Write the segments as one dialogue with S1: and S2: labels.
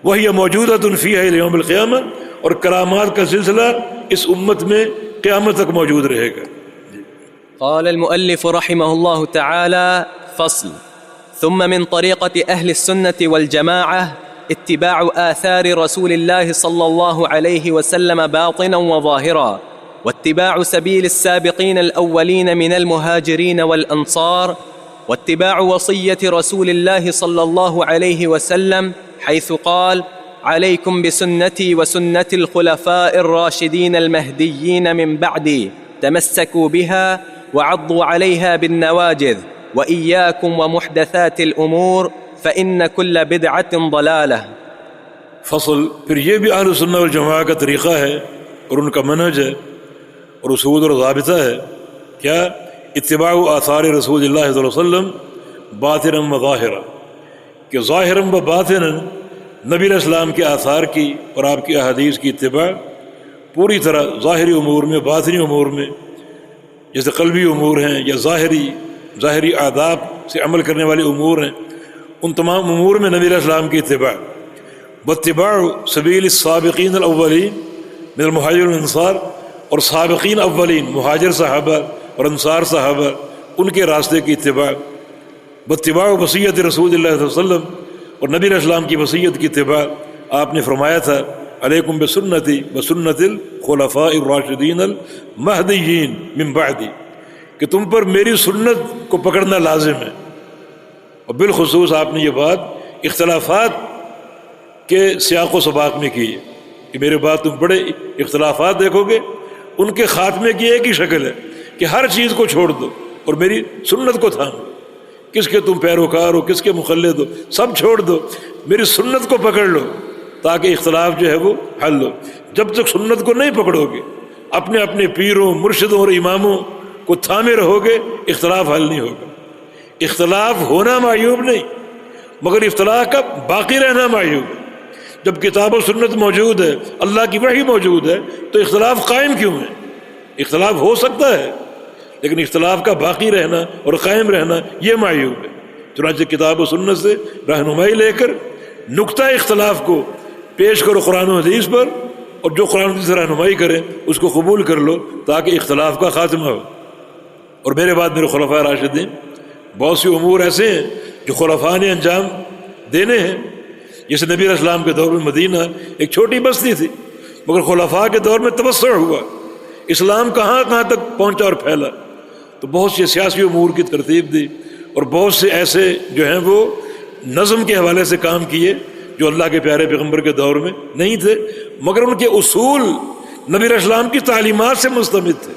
S1: وہی موجودۃ فیہا الی یوم القیامہ، اور کرامات کا سلسلہ اس امت میں قیامت تک موجود رہے گا۔
S2: قال المؤلف رحمه الله تعالى: فصل. ثم من طريقة أهل السنة والجماعة اتباع آثار رسول الله صلى الله عليه وسلم باطنا وظاهرا، واتباع سبيل السابقين الأولين من المهاجرين والأنصار، واتباع وصية رسول الله صلى الله عليه وسلم حيث قال: عليكم بسنتي وسنة الخلفاء الراشدين المهديين من بعدي، تمسكوا بها وعضوا عليها بالنواجذ، وإياكم ومحدثات الأمور فإن كل بدعة ضلالة۔
S1: فصل، پھر یہ بھی اہل سنہ والجماعہ کا طریقہ ہے اور ان کا منہج ہے اور اصول اور ضابطہ ہے، کیا؟ اتباع آثار رسول اللہ صلی اللہ علیہ وسلم باطنا و ظاہرا، کہ ظاہرا و باطنا نبی علیہ السلام کے آثار کی اور آپ کی احادیث کی اتباع پوری طرح، ظاہری امور میں، باطنی امور میں، جیسے قلبی امور ہیں یا ظاہری آداب سے عمل کرنے والے امور ہیں، ان تمام امور میں نبی علیہ السلام کی اتباع۔ واتباع سبیل السابقین الاولین من المہاجرین والانصار، اور سابقین اولین مہاجر صحابہ اور انصار صحابہ ان کے راستے کی اتباع۔ واتباع وصیت رسول اللہ صلی اللہ علیہ وسلم، اور نبی علیہ السلام کی وصیت کی اتباع۔ آپ نے فرمایا تھا: علیکم بسنتی وسنت الخلفاء الراشدین المہدیین من بعدی، کہ تم پر میری سنت کو پکڑنا لازم ہے۔ اور بالخصوص آپ نے یہ بات اختلافات کے سیاق و سباق میں کی ہے کہ میرے بعد تم بڑے اختلافات دیکھو گے، ان کے خاتمے کی ایک ہی شکل ہے کہ ہر چیز کو چھوڑ دو اور میری سنت کو تھامو۔ کس کے تم پیروکار ہو، کس کے مقلد ہو، سب چھوڑ دو، میری سنت کو پکڑ لو تاکہ اختلاف جو ہے وہ حل ہو۔ جب تک سنت کو نہیں پکڑو گے، اپنے اپنے پیروں، مرشدوں اور اماموں کو تھامے رہو گے، اختلاف حل نہیں ہوگا۔ اختلاف ہونا معیوب نہیں، مگر اختلاف کا باقی رہنا معیوب ہے۔ جب کتاب و سنت موجود ہے، اللہ کی وحی موجود ہے، تو اختلاف قائم کیوں ہے؟ اختلاف ہو سکتا ہے، لیکن اختلاف کا باقی رہنا اور قائم رہنا یہ معیوب ہے۔ چنانچہ کتاب و سنت سے رہنمائی لے کر نقطہ اختلاف کو پیش کرو قرآن و حدیث پر، اور جو قرآن و حدیث سے رہنمائی کرے اس کو قبول کر لو تاکہ اختلاف کا خاتمہ ہو۔ اور میرے بعد میرے خلفاء راشدین، بہت سی امور ایسے ہیں جو خلفاء نے انجام دینے ہیں۔ جیسے نبی علیہ السلام کے دور میں مدینہ ایک چھوٹی بستی تھی، مگر خلفاء کے دور میں توسع ہوا، اسلام کہاں کہاں تک پہنچا اور پھیلا۔ تو بہت سی سیاسی امور کی ترتیب دی، اور بہت سے ایسے جو ہیں وہ نظم کے حوالے سے کام کیے جو اللہ کے پیارے پیغمبر کے دور میں نہیں تھے، مگر ان کے اصول نبی علیہ السلام کی تعلیمات سے مستمد تھے۔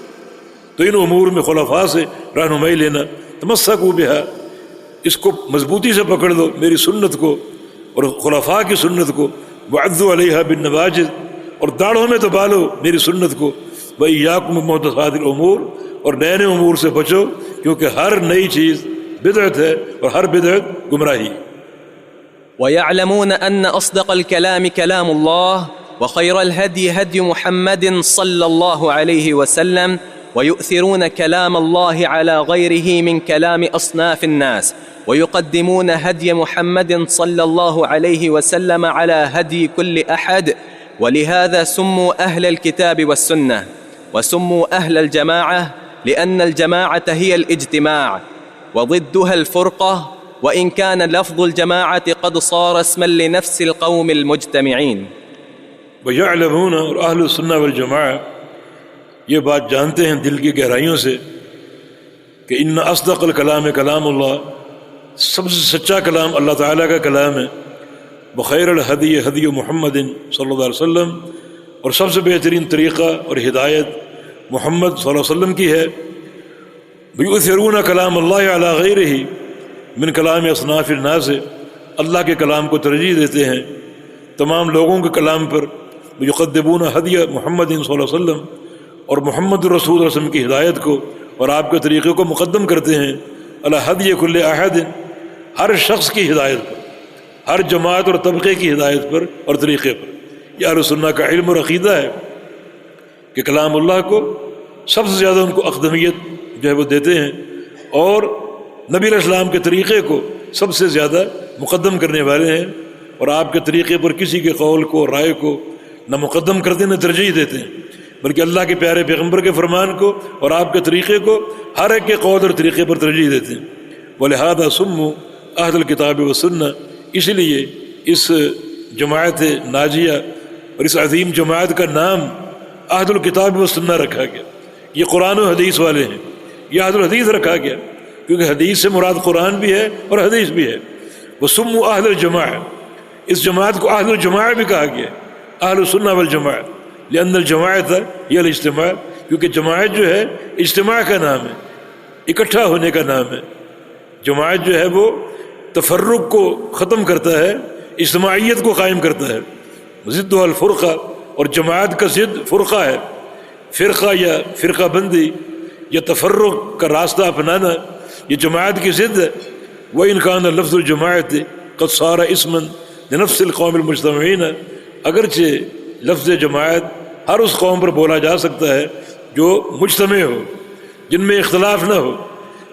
S1: تو ان امور میں خلفاء سے رہنمائی لینا، تمسکوا بہا، اس کو مضبوطی سے پکڑ دو میری سنت کو اور خلفاء کی سنت کو، وعضوا علیہا بالنواجذ، اور داڑھوں میں دبالو میری سنت کو، وإیاکم ومحدثات الامور، اور نئے نئے امور سے بچو کیونکہ ہر نئی چیز بدعت ہے اور ہر بدعت گمراہی۔
S2: ويعلمون أن أصدق الكلام كلام الله، وخير الهدي هدي محمد صلى الله عليه وسلم، ويؤثرون كلام الله على غيره من كلام أصناف الناس، ويقدمون هدي محمد صلى الله عليه وسلم على هدي كل أحد، ولهذا سموا أهل الكتاب والسنة، وسموا أهل الجماعة لأن الجماعة هي الاجتماع، وضدها الفرقة، وإن كان لفظ الجماعة قد صار اسما لنفس القوم المجتمعين۔
S1: ويعلمون، اور اہل السنہ والجماعہ یہ بات جانتے ہیں دل کی گہرائیوں سے کہ ان اصدق الکلام کلام اللہ، سب سے سچا کلام اللہ تعالیٰ کا کلام ہے۔ بخیر الہدی ہدی محمد صلی اللہ علیہ وسلم، اور سب سے بہترین طریقہ اور ہدایت محمد صلی اللہ علیہ وسلم کی ہے۔ یؤثرون کلام اللہ علی غیرہ من کلام اصناف الناس، اللہ کے کلام کو ترجیح دیتے ہیں تمام لوگوں کے کلام پر۔ یقدمون ہدی محمد صلی اللہ علیہ وسلم، اور محمد رسول اللہ علیہ وسلم کی ہدایت کو اور آپ کے طریقے کو مقدم کرتے ہیں علی ہدی کل احد، ہر شخص کی ہدایت پر، ہر جماعت اور طبقے کی ہدایت پر اور طریقے پر۔ یہ اہل سنہ کا علم اور عقیدہ ہے کہ کلام اللہ کو سب سے زیادہ ان کو اقدمیت جو ہے وہ دیتے ہیں، اور نبی علیہ السلام کے طریقے کو سب سے زیادہ مقدم کرنے والے ہیں، اور آپ کے طریقے پر کسی کے قول کو رائے کو نہ مقدم کرتے نہ ترجیح دیتے ہیں، بلکہ اللہ کے پیارے پیغمبر کے فرمان کو اور آپ کے طریقے کو ہر ایک کے قول اور طریقے پر ترجیح دیتے ہیں۔ وَلِهَذَا سُمُّوا أَهْلَ الْكِتَابِ وَالسُّنَّةِ، اس لیے اس جماعت ناجیہ اور اس عظیم جماعت کا نام اہل الکتاب والسنہ رکھا گیا۔ یہ قرآن و حدیث والے ہیں، یہ اہل الحدیث رکھا گیا کیونکہ حدیث سے مراد قرآن بھی ہے اور حدیث بھی ہے۔ وَسُمُّوا أَهْلَ الْجَمَاعَةِ، اس جماعت کو اہل الجماعہ بھی کہا گیا، اہل السنہ والجماعہ، لأن الجماعۃ ہی الاجتماع، کیونکہ جماعت جو ہے اجتماع کا نام ہے، اکٹھا ہونے کا نام ہے۔ جماعت جو ہے وہ تفرق کو ختم کرتا ہے، اجتماعیت کو قائم کرتا ہے۔ ضد الفرقہ، اور جماعت کا ضد فرقہ ہے، فرقہ یا فرقہ بندی یا تفرق کا راستہ اپنانا، یہ جماعت کی ضد ہے۔ وَإِنْ كَانَ لَفْظُ الْجَمَاعَةِ قَدْ صَارَ اسْمًا لِنَفْسِ الْقَوْمِ الْمُجْتَمِعِينَ، اگرچہ لفظ جماعت ہر اس قوم پر بولا جا سکتا ہے جو مجتمع ہو، جن میں اختلاف نہ ہو،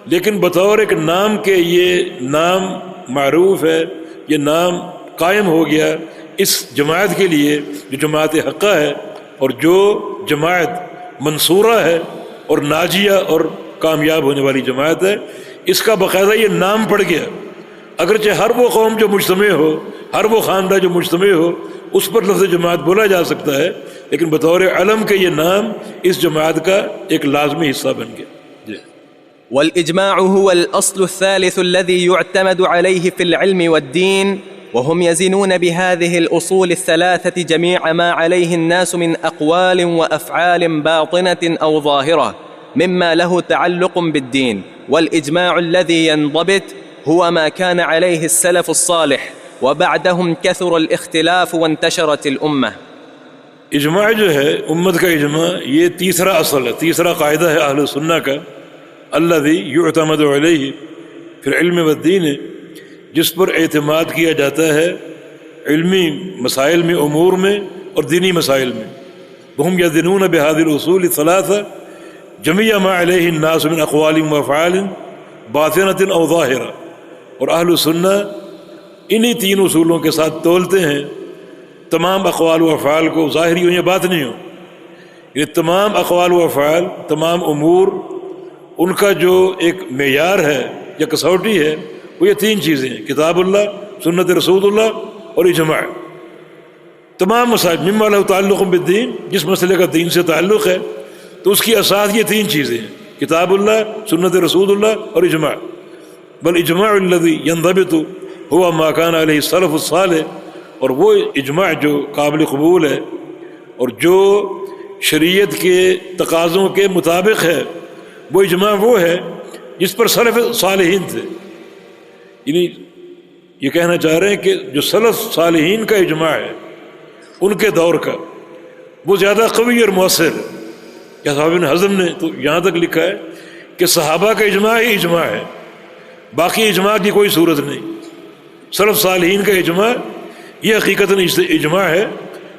S1: لیکن بطور ایک نام کے یہ نام معروف ہے، یہ نام قائم ہو گیا اس جماعت کے لیے جو جماعت حقہ ہے، اور جو جماعت منصورہ ہے اور ناجیہ اور کامیاب ہونے والی جماعت ہے، اس کا باقاعدہ یہ نام پڑ گیا۔ اگرچہ ہر وہ قوم جو مجتمع ہو، ہر وہ خاندہ جو مجتمع ہو، اس پر لفظ جماعت بولا جا سکتا ہے، لیکن بطور علم کے یہ نام اس جماعت کا ایک لازمی حصہ بن گیا۔
S2: والإجماع هو الأصل الثالث الذي يعتمد عليه في العلم والدين، وهم يزنون بهذه الأصول الثلاثة جميع ما عليه الناس من أقوال وأفعال باطنة أو ظاهرة مما له تعلق بالدين. والإجماع الذي ينضبط هو ما كان عليه السلف الصالح، وبعدهم كثر الاختلاف وانتشرت الأمة.
S1: اجماع جو ہے امت کا اجماع، یہ تیسرا اصل ہے، تیسرا قاعدہ ہے اہل سنہ کا، الذی یعتمد علیہ فی العلم والدین، جس پر اعتماد کیا جاتا ہے علمی مسائل میں، امور میں اور دینی مسائل میں۔ وہم یظنون بہذه الاصول الثلاثة جميع ما علیہ الناس من اقوال وافعال باطنة او ظاہرہ، اور اہل سنہ انہی تین اصولوں کے ساتھ تولتے ہیں تمام اقوال و افعال کو، ظاہری ہوں یا باطنی ہوں۔ یہ تمام اقوال و افعال، تمام امور، ان کا جو ایک معیار ہے یا کسوٹی ہے وہ یہ تین چیزیں ہیں، کتاب اللہ، سنت رسول اللہ اور اجماع۔ تمام مسائل مما لہ تعلق بالدین، جس مسئلے کا دین سے تعلق ہے تو اس کی اساس یہ تین چیزیں ہیں، کتاب اللہ، سنت رسول اللہ اور اجماع۔ بل اجماع الذی ینضبط ہوا ما کان علیہ السلف الصالح، اور وہ اجماع جو قابل قبول ہے اور جو شریعت کے تقاضوں کے مطابق ہے، وہ اجماع وہ ہے جس پر سلف صالحین تھے۔ یعنی یہ کہنا چاہ رہے ہیں کہ جو سلف صالحین کا اجماع ہے ان کے دور کا، وہ زیادہ قوی اور مؤثر ہے۔ یا صاحب ابن حزم نے تو یہاں تک لکھا ہے کہ صحابہ کا اجماع ہی اجماع ہے، باقی اجماع کی کوئی صورت نہیں۔ سلف صالحین کا اجماع یہ حقیقتاً اجماع ہے،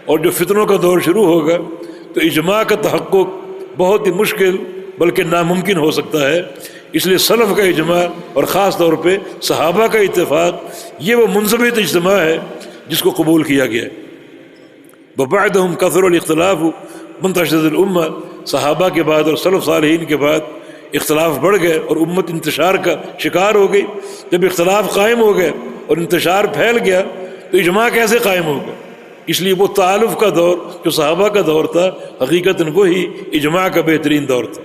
S1: اور جو فتنوں کا دور شروع ہوگا تو اجماع کا تحقق بہت ہی مشکل بلکہ ناممکن ہو سکتا ہے۔ اس لیے سلف کا اجماع اور خاص طور پہ صحابہ کا اتفاق، یہ وہ منضبط اجتماع ہے جس کو قبول کیا گیا ہے۔ وبعدهم كثر الاختلاف منتشر الامہ، صحابہ کے بعد اور سلف صالحین کے بعد اختلاف بڑھ گئے اور امت انتشار کا شکار ہو گئی۔ جب اختلاف قائم ہو گئے اور انتشار پھیل گیا تو اجماع کیسے قائم ہوگا؟ اس لیے وہ تعالف کا دور جو صحابہ کا دور تھا، حقیقتاً وہی اجماع کا بہترین دور تھا۔